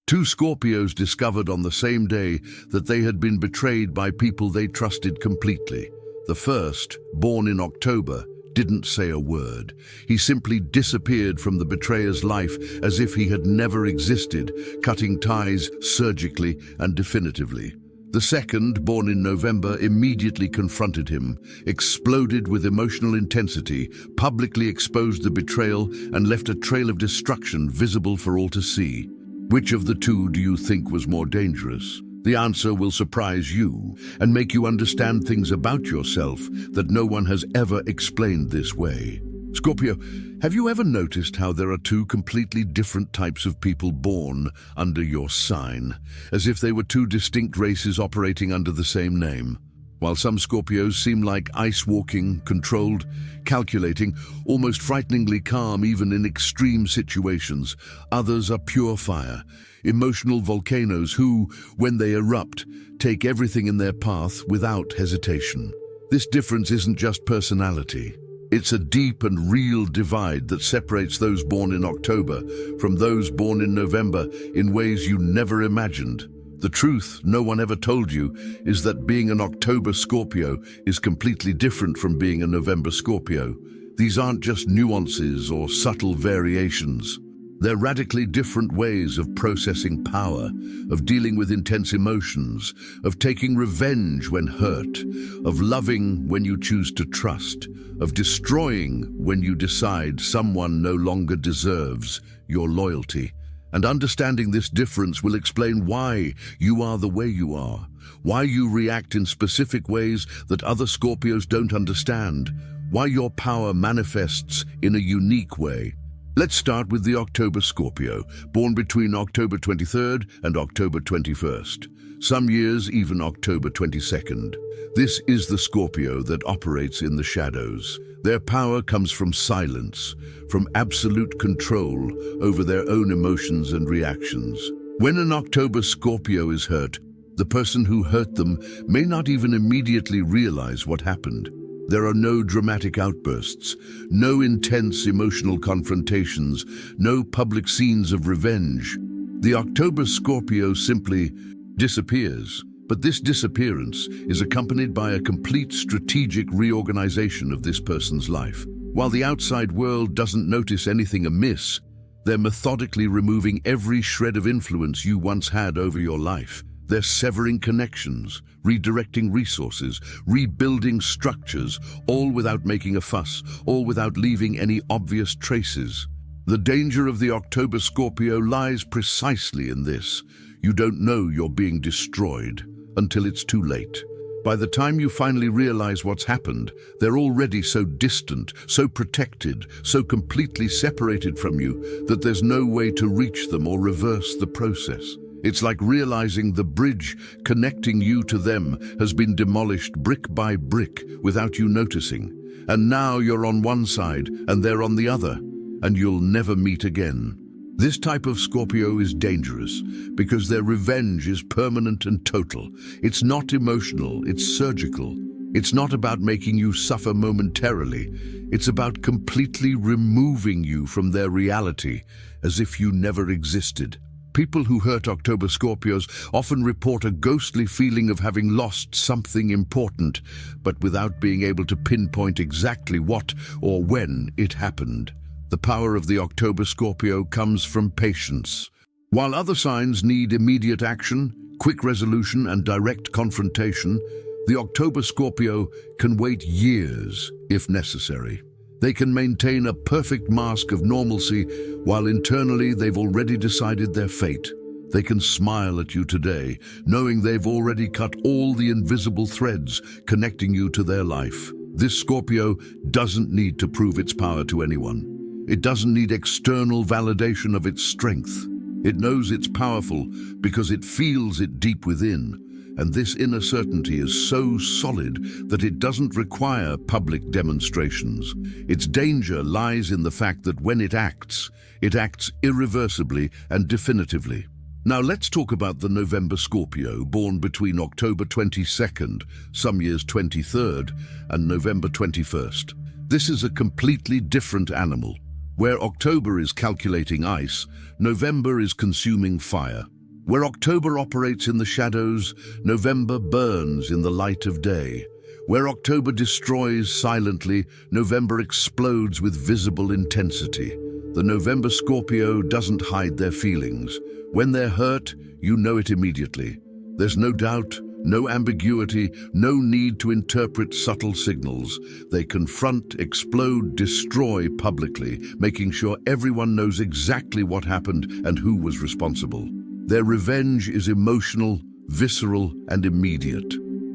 Two Scorpios discovered on the same day that they had been betrayed by people they trusted completely. The first, born in October, didn't say a word. He simply disappeared from the betrayer's life as if he had never existed, cutting ties surgically and definitively. The second, born in November, immediately confronted him, exploded with emotional intensity, publicly exposed the betrayal, and left a trail of destruction visible for all to see. Which of the two do you think was more dangerous? The answer will surprise you and make you understand things about yourself that no one has ever explained this way. Scorpio, have you ever noticed how there are two completely different types of people born under your sign, as if they were two distinct races operating under the same name? While some Scorpios seem like ice-walking, controlled, calculating, almost frighteningly calm even in extreme situations, others are pure fire, emotional volcanoes who, when they erupt, take everything in their path without hesitation. This difference isn't just personality. It's a deep and real divide that separates those born in October from those born in November in ways you never imagined. The truth no one ever told you is that being an October Scorpio is completely different from being a November Scorpio. These aren't just nuances or subtle variations. They're radically different ways of processing power, of dealing with intense emotions, of taking revenge when hurt, of loving when you choose to trust, of destroying when you decide someone no longer deserves your loyalty. And understanding this difference will explain why you are the way you are, why you react in specific ways that other Scorpios don't understand, why your power manifests in a unique way. Let's start with the October Scorpio, born between October 23rd and October 21st. Some years even October 22nd. This is the Scorpio that operates in the shadows. Their power comes from silence, from absolute control over their own emotions and reactions. When an October Scorpio is hurt, the person who hurt them may not even immediately realize what happened. There are no dramatic outbursts, no intense emotional confrontations, no public scenes of revenge. The October Scorpio simply disappears. But this disappearance is accompanied by a complete strategic reorganization of this person's life. While the outside world doesn't notice anything amiss, they're methodically removing every shred of influence you once had over your life. They're severing connections, redirecting resources, rebuilding structures, all without making a fuss, all without leaving any obvious traces. The danger of the October Scorpio lies precisely in this. You don't know you're being destroyed until it's too late. By the time you finally realize what's happened, they're already so distant, so protected, so completely separated from you that there's no way to reach them or reverse the process. It's like realizing the bridge connecting you to them has been demolished brick by brick without you noticing. And now you're on one side and they're on the other, and you'll never meet again. This type of Scorpio is dangerous because their revenge is permanent and total. It's not emotional, it's surgical. It's not about making you suffer momentarily. It's about completely removing you from their reality as if you never existed. People who hurt October Scorpios often report a ghostly feeling of having lost something important, but without being able to pinpoint exactly what or when it happened. The power of the October Scorpio comes from patience. While other signs need immediate action, quick resolution, and direct confrontation, the October Scorpio can wait years if necessary. They can maintain a perfect mask of normalcy while internally they've already decided their fate. They can smile at you today, knowing they've already cut all the invisible threads connecting you to their life. This Scorpio doesn't need to prove its power to anyone. It doesn't need external validation of its strength. It knows it's powerful because it feels it deep within, and this inner certainty is so solid that it doesn't require public demonstrations. Its danger lies in the fact that when it acts irreversibly and definitively. Now let's talk about the November Scorpio, born between October 22nd, some years 23rd, and November 21st. This is a completely different animal. Where October is calculating ice, November is consuming fire. Where October operates in the shadows, November burns in the light of day. Where October destroys silently, November explodes with visible intensity. The November Scorpio doesn't hide their feelings. When they're hurt, you know it immediately. There's no doubt, no ambiguity, no need to interpret subtle signals. They confront, explode, destroy publicly, making sure everyone knows exactly what happened and who was responsible. Their revenge is emotional, visceral, and immediate.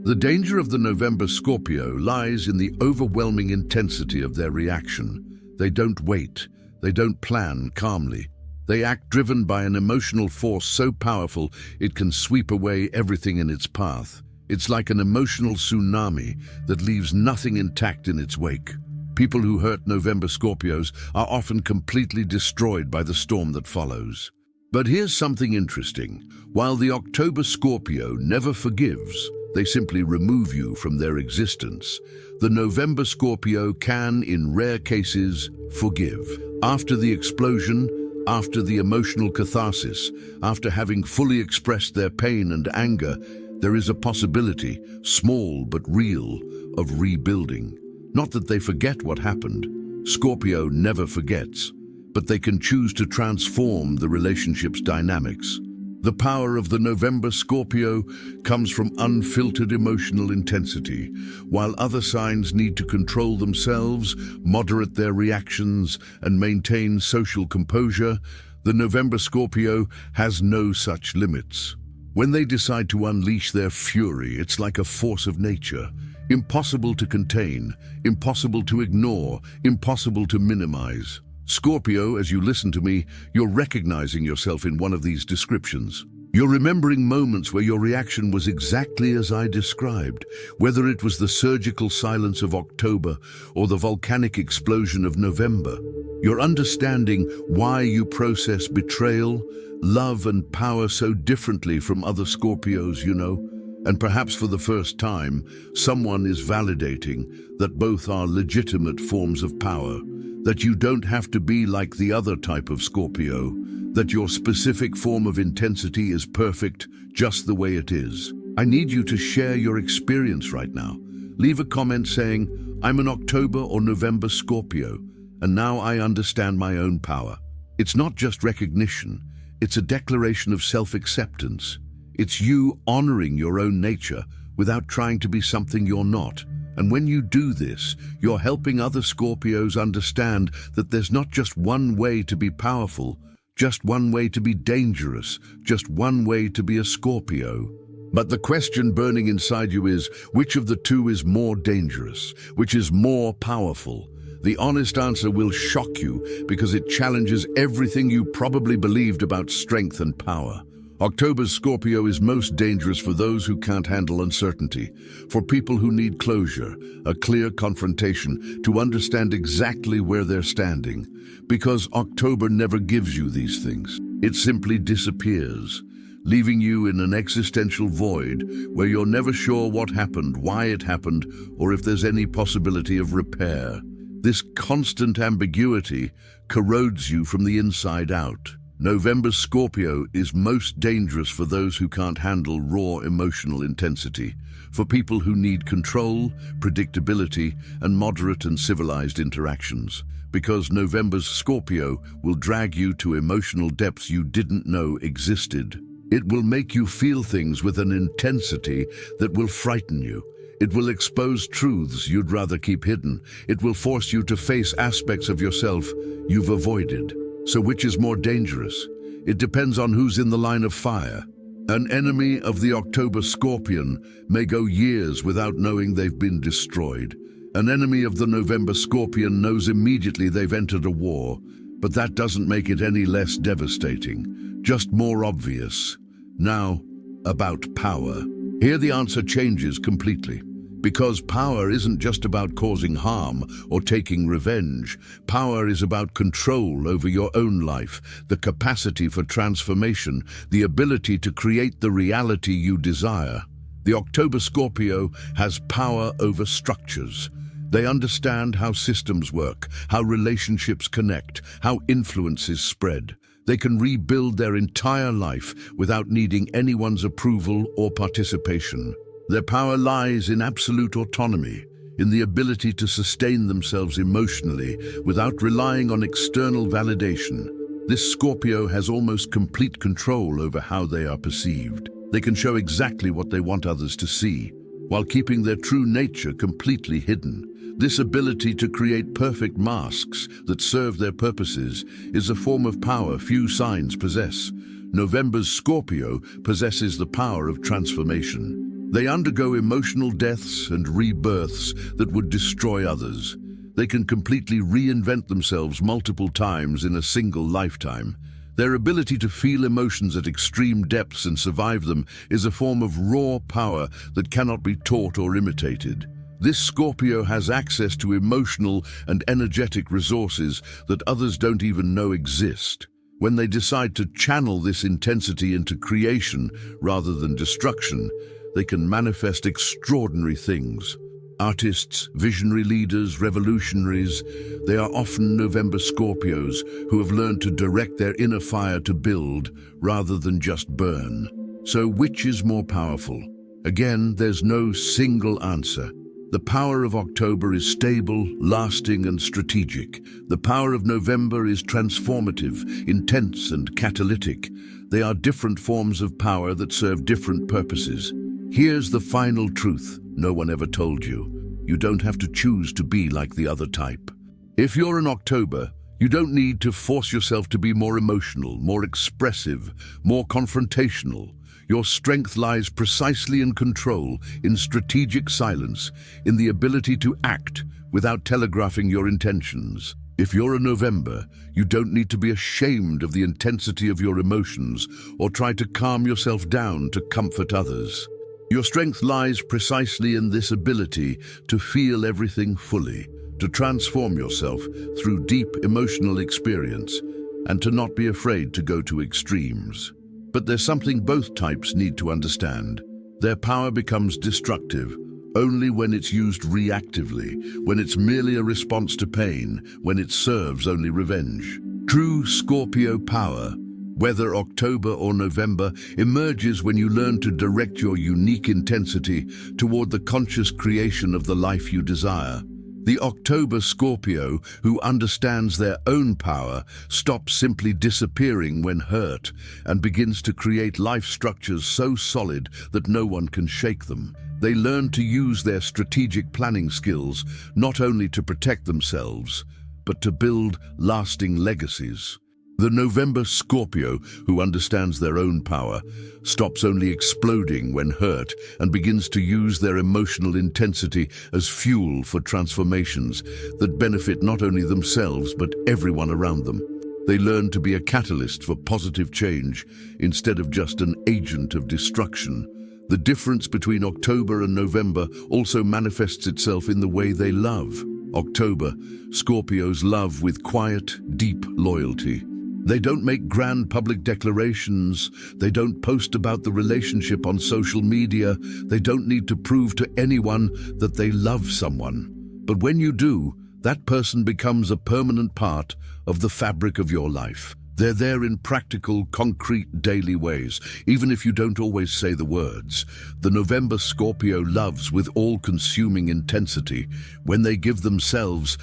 The danger of the November Scorpio lies in the overwhelming intensity of their reaction. They don't wait. They don't plan calmly. They act driven by an emotional force so powerful it can sweep away everything in its path. It's like an emotional tsunami that leaves nothing intact in its wake. People who hurt November Scorpios are often completely destroyed by the storm that follows. But here's something interesting. While the October Scorpio never forgives, they simply remove you from their existence. The November Scorpio can, in rare cases, forgive. After the explosion, after the emotional catharsis, after having fully expressed their pain and anger, there is a possibility, small but real, of rebuilding. Not that they forget what happened. Scorpio never forgets, but they can choose to transform the relationship's dynamics. The power of the November Scorpio comes from unfiltered emotional intensity. While other signs need to control themselves, moderate their reactions, and maintain social composure, the November Scorpio has no such limits. When they decide to unleash their fury, it's like a force of nature. Impossible to contain, impossible to ignore, impossible to minimize. Scorpio, as you listen to me, you're recognizing yourself in one of these descriptions. You're remembering moments where your reaction was exactly as I described, whether it was the surgical silence of October or the volcanic explosion of November. You're understanding why you process betrayal, love, and power so differently from other Scorpios, you know. And perhaps for the first time, someone is validating that both are legitimate forms of power. That you don't have to be like the other type of Scorpio, that your specific form of intensity is perfect just the way it is. I need you to share your experience right now. Leave a comment saying, I'm an October or November Scorpio, and now I understand my own power. It's not just recognition, it's a declaration of self-acceptance. It's you honoring your own nature without trying to be something you're not. And when you do this, you're helping other Scorpios understand that there's not just one way to be powerful, just one way to be dangerous, just one way to be a Scorpio. But the question burning inside you is, which of the two is more dangerous? Which is more powerful? The honest answer will shock you because it challenges everything you probably believed about strength and power. October's Scorpio is most dangerous for those who can't handle uncertainty, for people who need closure, a clear confrontation, to understand exactly where they're standing. Because October never gives you these things. It simply disappears, leaving you in an existential void where you're never sure what happened, why it happened, or if there's any possibility of repair. This constant ambiguity corrodes you from the inside out. November Scorpio is most dangerous for those who can't handle raw emotional intensity, for people who need control, predictability, and moderate and civilized interactions, because November's Scorpio will drag you to emotional depths you didn't know existed. It will make you feel things with an intensity that will frighten you. It will expose truths you'd rather keep hidden. It will force you to face aspects of yourself you've avoided. So which is more dangerous? It depends on who's in the line of fire. An enemy of the October Scorpion may go years without knowing they've been destroyed. An enemy of the November Scorpion knows immediately they've entered a war, but that doesn't make it any less devastating, just more obvious. Now, about power. Here the answer changes completely. Because power isn't just about causing harm or taking revenge. Power is about control over your own life, the capacity for transformation, the ability to create the reality you desire. The October Scorpio has power over structures. They understand how systems work, how relationships connect, how influence is spread. They can rebuild their entire life without needing anyone's approval or participation. Their power lies in absolute autonomy, in the ability to sustain themselves emotionally without relying on external validation. This Scorpio has almost complete control over how they are perceived. They can show exactly what they want others to see, while keeping their true nature completely hidden. This ability to create perfect masks that serve their purposes is a form of power few signs possess. November's Scorpio possesses the power of transformation. They undergo emotional deaths and rebirths that would destroy others. They can completely reinvent themselves multiple times in a single lifetime. Their ability to feel emotions at extreme depths and survive them is a form of raw power that cannot be taught or imitated. This Scorpio has access to emotional and energetic resources that others don't even know exist. When they decide to channel this intensity into creation rather than destruction, they can manifest extraordinary things. Artists, visionary leaders, revolutionaries, they are often November Scorpios who have learned to direct their inner fire to build rather than just burn. So which is more powerful? Again, there's no single answer. The power of October is stable, lasting, and strategic. The power of November is transformative, intense, and catalytic. They are different forms of power that serve different purposes. Here's the final truth no one ever told you. You don't have to choose to be like the other type. If you're an October, you don't need to force yourself to be more emotional, more expressive, more confrontational. Your strength lies precisely in control, in strategic silence, in the ability to act without telegraphing your intentions. If you're a November, you don't need to be ashamed of the intensity of your emotions or try to calm yourself down to comfort others. Your strength lies precisely in this ability to feel everything fully, to transform yourself through deep emotional experience, and to not be afraid to go to extremes. But there's something both types need to understand. Their power becomes destructive only when it's used reactively, when it's merely a response to pain, when it serves only revenge. True Scorpio power, whether October or November, emerges when you learn to direct your unique intensity toward the conscious creation of the life you desire. The October Scorpio, who understands their own power, stops simply disappearing when hurt and begins to create life structures so solid that no one can shake them. They learn to use their strategic planning skills not only to protect themselves, but to build lasting legacies. The November Scorpio, who understands their own power, stops only exploding when hurt and begins to use their emotional intensity as fuel for transformations that benefit not only themselves but everyone around them. They learn to be a catalyst for positive change instead of just an agent of destruction. The difference between October and November also manifests itself in the way they love. October, Scorpios love with quiet, deep loyalty. They don't make grand public declarations. They don't post about the relationship on social media. They don't need to prove to anyone that they love someone. But when you do, that person becomes a permanent part of the fabric of your life. They're there in practical, concrete, daily ways, even if you don't always say the words. The November Scorpio loves with all-consuming intensity. When they give themselves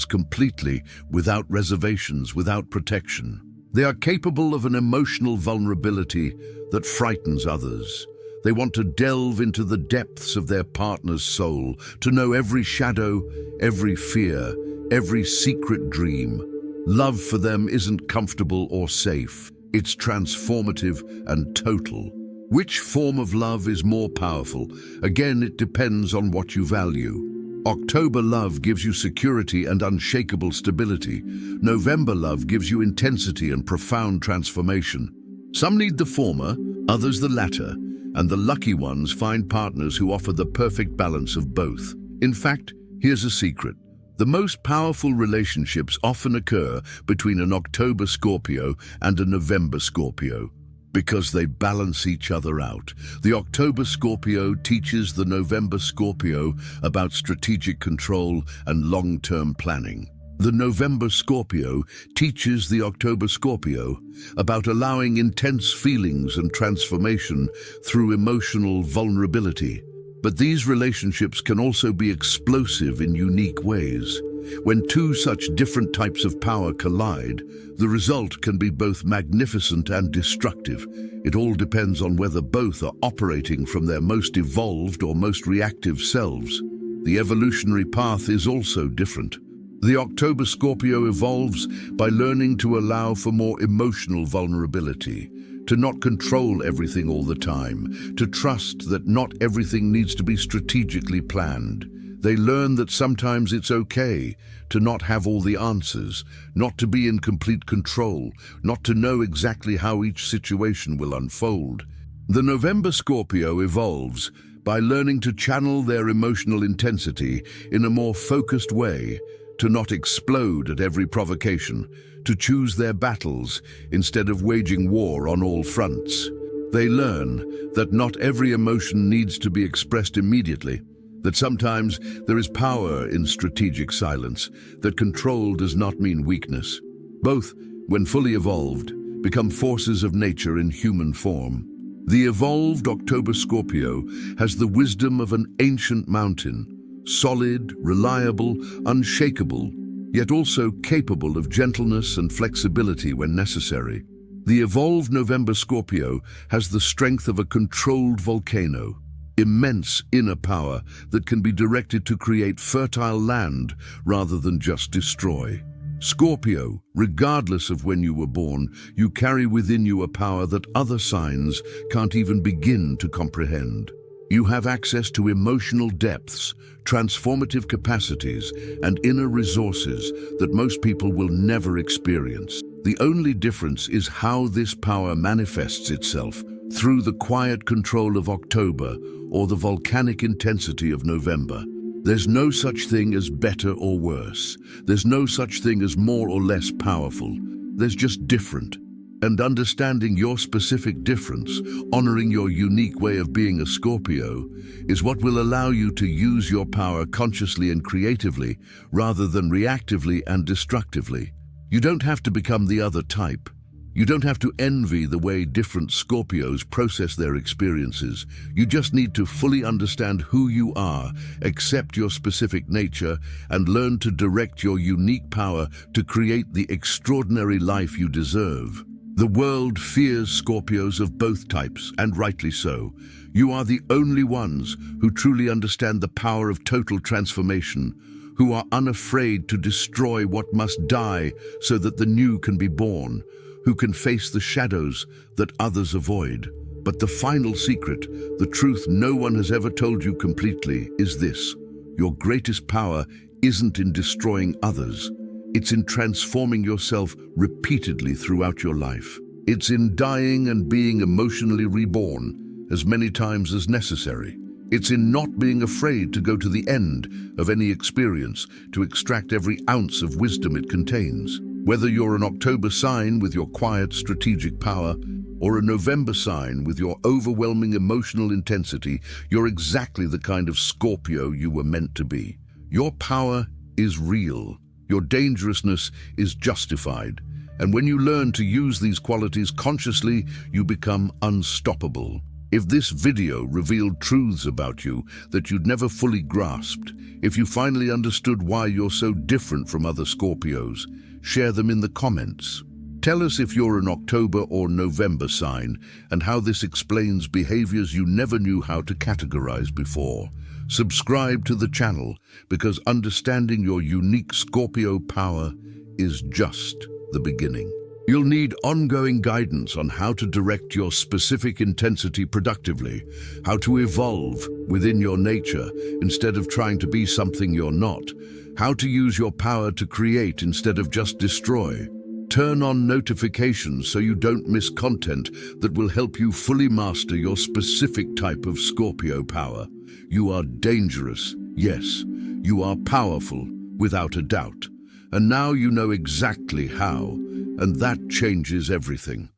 completely, without reservations, without protection. They are capable of an emotional vulnerability that frightens others. They want to delve into the depths of their partner's soul, to know every shadow, every fear, every secret dream. Love for them isn't comfortable or safe. It's transformative and total. Which form of love is more powerful? Again, it depends on what you value. October love gives you security and unshakable stability. November love gives you intensity and profound transformation. Some need the former, others the latter, and the lucky ones find partners who offer the perfect balance of both. In fact, here's a secret. The most powerful relationships often occur between an October Scorpio and a November Scorpio, because they balance each other out. The October Scorpio teaches the November Scorpio about strategic control and long-term planning. The November Scorpio teaches the October Scorpio about allowing intense feelings and transformation through emotional vulnerability. But these relationships can also be explosive in unique ways. When two such different types of power collide, the result can be both magnificent and destructive. It all depends on whether both are operating from their most evolved or most reactive selves. The evolutionary path is also different. The October Scorpio evolves by learning to allow for more emotional vulnerability, to not control everything all the time, to trust that not everything needs to be strategically planned. They learn that sometimes it's okay to not have all the answers, not to be in complete control, not to know exactly how each situation will unfold. The November Scorpio evolves by learning to channel their emotional intensity in a more focused way, to not explode at every provocation, to choose their battles instead of waging war on all fronts. They learn that not every emotion needs to be expressed immediately, that sometimes there is power in strategic silence, that control does not mean weakness. Both, when fully evolved, become forces of nature in human form. The evolved October Scorpio has the wisdom of an ancient mountain, solid, reliable, unshakable, yet also capable of gentleness and flexibility when necessary. The evolved November Scorpio has the strength of a controlled volcano, immense inner power that can be directed to create fertile land rather than just destroy. Scorpio, regardless of when you were born, you carry within you a power that other signs can't even begin to comprehend. You have access to emotional depths, transformative capacities, and inner resources that most people will never experience. The only difference is how this power manifests itself, through the quiet control of October or the volcanic intensity of November. There's no such thing as better or worse. There's no such thing as more or less powerful. There's just different. And understanding your specific difference, honoring your unique way of being a Scorpio, is what will allow you to use your power consciously and creatively, rather than reactively and destructively. You don't have to become the other type. You don't have to envy the way different Scorpios process their experiences. You just need to fully understand who you are, accept your specific nature, and learn to direct your unique power to create the extraordinary life you deserve. The world fears Scorpios of both types, and rightly so. You are the only ones who truly understand the power of total transformation, who are unafraid to destroy what must die so that the new can be born, who can face the shadows that others avoid. But the final secret, the truth no one has ever told you completely, is this: your greatest power isn't in destroying others. It's in transforming yourself repeatedly throughout your life. It's in dying and being emotionally reborn as many times as necessary. It's in not being afraid to go to the end of any experience to extract every ounce of wisdom it contains. Whether you're an October sign with your quiet strategic power or a November sign with your overwhelming emotional intensity, you're exactly the kind of Scorpio you were meant to be. Your power is real. Your dangerousness is justified. And when you learn to use these qualities consciously, you become unstoppable. If this video revealed truths about you that you'd never fully grasped, if you finally understood why you're so different from other Scorpios, share them in the comments. Tell us if you're an October or November sign and how this explains behaviors you never knew how to categorize before. Subscribe to the channel because understanding your unique Scorpio power is just the beginning. You'll need ongoing guidance on how to direct your specific intensity productively, how to evolve within your nature instead of trying to be something you're not, how to use your power to create instead of just destroy. Turn on notifications so you don't miss content that will help you fully master your specific type of Scorpio power. You are dangerous, yes. You are powerful, without a doubt. And now you know exactly how, and that changes everything.